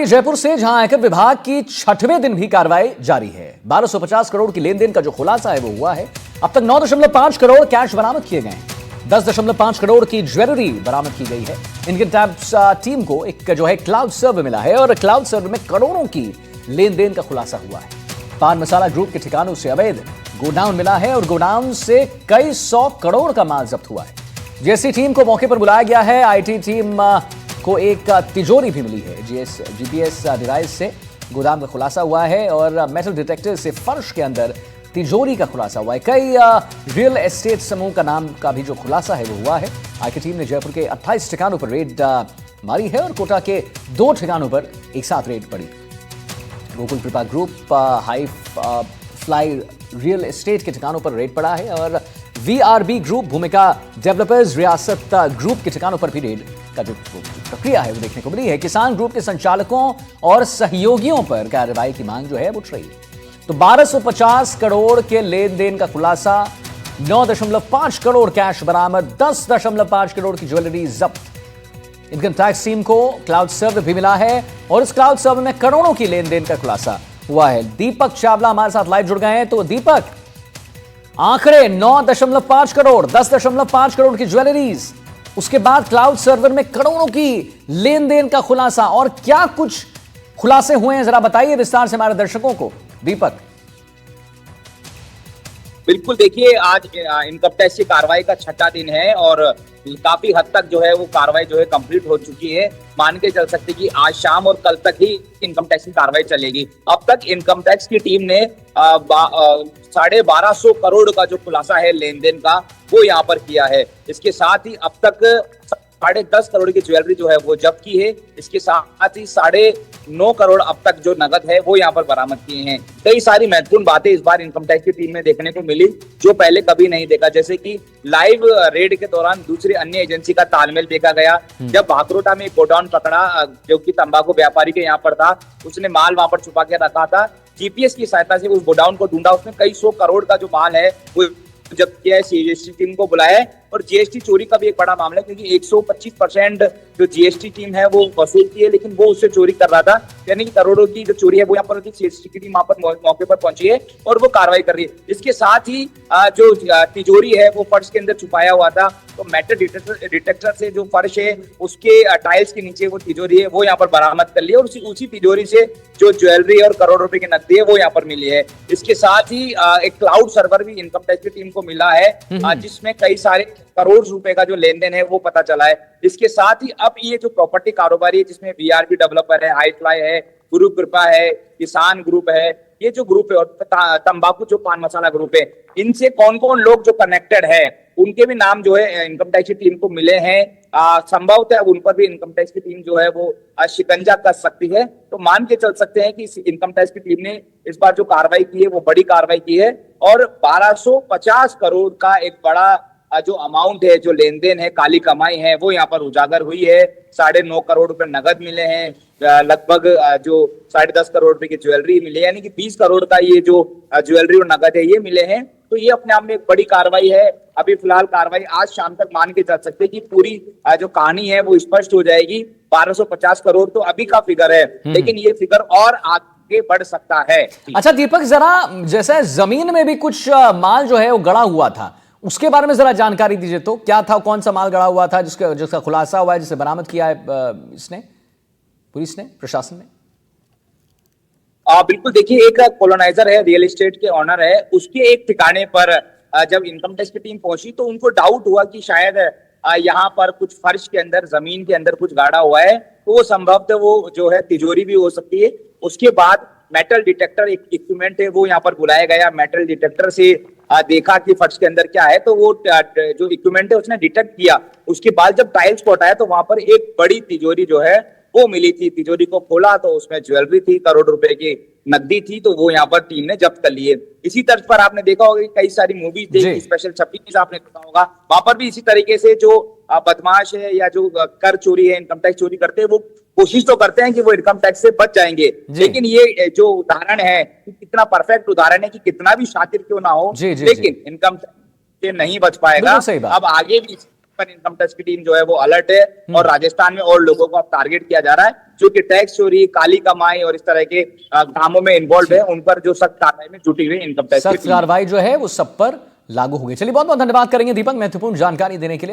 जयपुर से जहां आयकर विभाग की छठवें दिन भी कार्रवाई जारी है। 1250 करोड़ की लेन देन का जो खुलासा है वो हुआ है। अब तक 9.5 करोड़ कैश बरामद किए गए हैं। 10.5 करोड़ की ज्वेलरी बरामद की गई है। इनकम टैक्स टीम को एक जो है क्लाउड सर्वर मिला है और क्लाउड सर्वर में करोड़ों की लेन देन का खुलासा हुआ है। पान मसाला ग्रुप के ठिकानों से अवैध गोडाउन मिला है और गोडाउन से कई 100 करोड़ का माल जब्त हुआ है। जीएसटी टीम को मौके पर बुलाया गया है। आईटी टीम को एक तिजोरी भी मिली है। जीपीएस डिवाइस से गोदाम का खुलासा हुआ है और मेटल डिटेक्टर से फर्श के अंदर तिजोरी का खुलासा हुआ है। कई रियल एस्टेट समूह का नाम का भी जो खुलासा है वो हुआ है। आईटी टीम ने जयपुर के 28 ठिकानों पर रेड मारी है और कोटा के 2 ठिकानों पर एक साथ रेड पड़ी। गोकुल कृपा group, high fly real estate के ठिकानों पर रेड पड़ा है और वीआरबी ग्रुप, भूमिका डेवलपर्स, रियासत ग्रुप के ठिकानों पर भी रेड का जो प्रक्रिया है वो देखने को मिली है। किसान ग्रुप के संचालकों और सहयोगियों पर कार्रवाई की मांग जो है उठ रही है। तो 1250 करोड़ के लेन देन का खुलासा, 9.5 करोड़ कैश बरामद, 10.5 करोड़ की ज्वेलरी जब्त। इनकम टैक्स टीम को क्लाउड सर्वर भी मिला है और इस क्लाउड सर्वर में करोड़ों की लेन देन का खुलासा हुआ है। दीपक चावला हमारे साथ लाइव जुड़ गए हैं। तो दीपक, आंकड़े 9.5 करोड़, 10.5 करोड़ की ज्वेलरीज, उसके बाद क्लाउड सर्वर में करोड़ों की लेन देन का खुलासा, और क्या कुछ खुलासे हुए हैं जरा बताइए विस्तार से हमारे दर्शकों को दीपक। बिल्कुल, देखिए आज इनकम टैक्स की कार्रवाई का छठा दिन है और काफी हद तक जो है वो कार्रवाई जो है कंप्लीट हो चुकी है। मान के चल सकते कि आज शाम और कल तक ही इनकम टैक्स की कार्रवाई चलेगी। अब तक इनकम टैक्स की टीम ने 1250 करोड़ का जो खुलासा है लेन देन का वो यहाँ पर किया है। इसके साथ ही अब तक 10.5 करोड़ की ज्वेलरी जो है वो जब्त की है। इसके साथ ही 9.5 करोड़ अब तक जो नगद है वो यहाँ पर बरामद किए हैं। कई सारी महत्वपूर्ण बातें इस बार इनकम टैक्स की टीम में देखने को मिली जो पहले कभी नहीं देखा, जैसे कि लाइव रेड के दौरान दूसरी अन्य एजेंसी का तालमेल देखा गया। जब भाकरोटा में गोडाउन पकड़ा जो कि तंबाकू व्यापारी के यहाँ पर था, उसने माल वहां पर छुपा के रखा था। जीपीएस की सहायता से उस गोडाउन को ढूंढा, उसमें कई 100 करोड़ का जो माल है वो जब्त किया है। जीएसटी टीम को बुलाया है और जीएसटी चोरी का भी एक बड़ा मामला है क्योंकि 125% जो जीएसटी टीम है वो वसूलती है, लेकिन वो उससे चोरी कर रहा था। यानी कि करोड़ों की जो चोरी है वो यहाँ पर जीएसटी की टीम वहां पर मौके पर पहुंची है और वो कार्रवाई कर रही है। इसके साथ ही जो तिजोरी है वो फर्श के अंदर छुपाया हुआ था, तो मेटल डिटेक्टर से जो फर्श है उसके टाइल्स के नीचे वो तिजोरी है वो यहाँ पर बरामद कर ली है और उसी तिजोरी से जो ज्वेलरी और करोड़ रुपए की नकदी है वो यहाँ पर मिली है। इसके साथ ही एक क्लाउड सर्वर भी इनकम टैक्स की टीम को मिला है जिसमें कई सारे करोड़ रुपए का जो लेन देन है वो पता चला है। इसके साथ ही अब ये जो प्रॉपर्टी कारोबारी है जिसमें वीआरबी डेवलपर है, हाई फ्लाई है, गुरु कृपा है, किसान ग्रुप है, ये जो ग्रुप है और तंबाकू जो पान मसाला ग्रुप है, इनसे कौन कौन लोग जो कनेक्टेड है उनके भी नाम जो है इनकम टैक्स की टीम को मिले हैं। संभवतः उन पर भी इनकम टैक्स की टीम जो है वो शिकंजा कस सकती है। तो मान के चल सकते हैं कि इनकम टैक्स की टीम ने इस बार जो कार्रवाई की है वो बड़ी कार्रवाई की है और 1250 करोड़ का एक बड़ा जो अमाउंट है, जो लेन देन है, काली कमाई है वो यहाँ पर उजागर हुई है। 9.5 करोड़ रुपए नगद मिले हैं, लगभग जो 10.5 करोड़ रुपए की ज्वेलरी मिली, यानी कि 20 करोड़ का ये जो ज्वेलरी और नगद है ये मिले हैं। तो ये अपने आप में एक बड़ी कार्रवाई है। अभी फिलहाल कार्रवाई आज शाम तक मान के चल सकते हैं कि पूरी जो कहानी है वो स्पष्ट हो जाएगी। 1250 करोड़ तो अभी का फिगर है, लेकिन ये फिगर और आगे बढ़ सकता है। अच्छा दीपक, जरा जैसे जमीन में भी कुछ माल जो है वो गड़ा हुआ था, उसके बारे में जरा जानकारी दीजिए। तो क्या था, कौन सा माल गड़ा हुआ था जिसका खुलासा हुआ है, जिसे बरामद किया है इसने, पुलिस ने, प्रशासन ने? बिल्कुल, देखिए एक कॉलोनाइजर है, रियल एस्टेट के ऑनर है, उसके एक ठिकाने पर जब इनकम टैक्स की टीम पहुंची तो उनको डाउट हुआ कि शायद यहाँ पर कुछ फर्श के अंदर, जमीन के अंदर कुछ गाड़ा हुआ है, तो वो संभवतः वो जो है तिजोरी भी हो सकती है। उसके बाद मेटल डिटेक्टर एक इक्विपमेंट है वो यहाँ पर बुलाया गया। मेटल डिटेक्टर से देखा कि फर्श के अंदर क्या है, तो वो जो इक्विपमेंट है उसने डिटेक्ट किया। उसके बाद जब टाइल्स को हटाया तो वहां पर एक बड़ी तिजोरी जो है वो मिली थी। तिजोरी को खोला तो उसमें ज्वेलरी थी, करोड़ रुपए की नकदी थी, तो वो यहाँ पर टीम ने जब्त कर लिए। इसी तर्ज पर आपने देखा होगा कि कई सारी मूवीज देखी, स्पेशल 26 आपने देखा होगा, वहां पर भी इसी तरीके से जो बदमाश है या जो कर चोरी है, इनकम टैक्स चोरी करते हैं, वो कोशिश तो करते हैं कि वो इनकम टैक्स से बच जाएंगे, लेकिन ये जो उदाहरण है कितना परफेक्ट उदाहरण है कि कितना भी शातिर क्यों ना हो, लेकिन इनकम टैक्स से नहीं बच पाएगा। अब आगे भी पर इनकम टैक्स की टीम जो है वो अलर्ट है और राजस्थान में और लोगों को अब टारगेट किया जा रहा है जो कि टैक्स चोरी, काली कमाई और इस तरह के कामों में इन्वॉल्व है, उन पर जो सख्त कार्रवाई में जुटी हुई इनकम टैक्स की सख्त टीम। कार्रवाई जो है वो सब पर लागू होगी। चलिए बहुत बहुत धन्यवाद करेंगे दीपक महत्वपूर्ण जानकारी देने के लिए।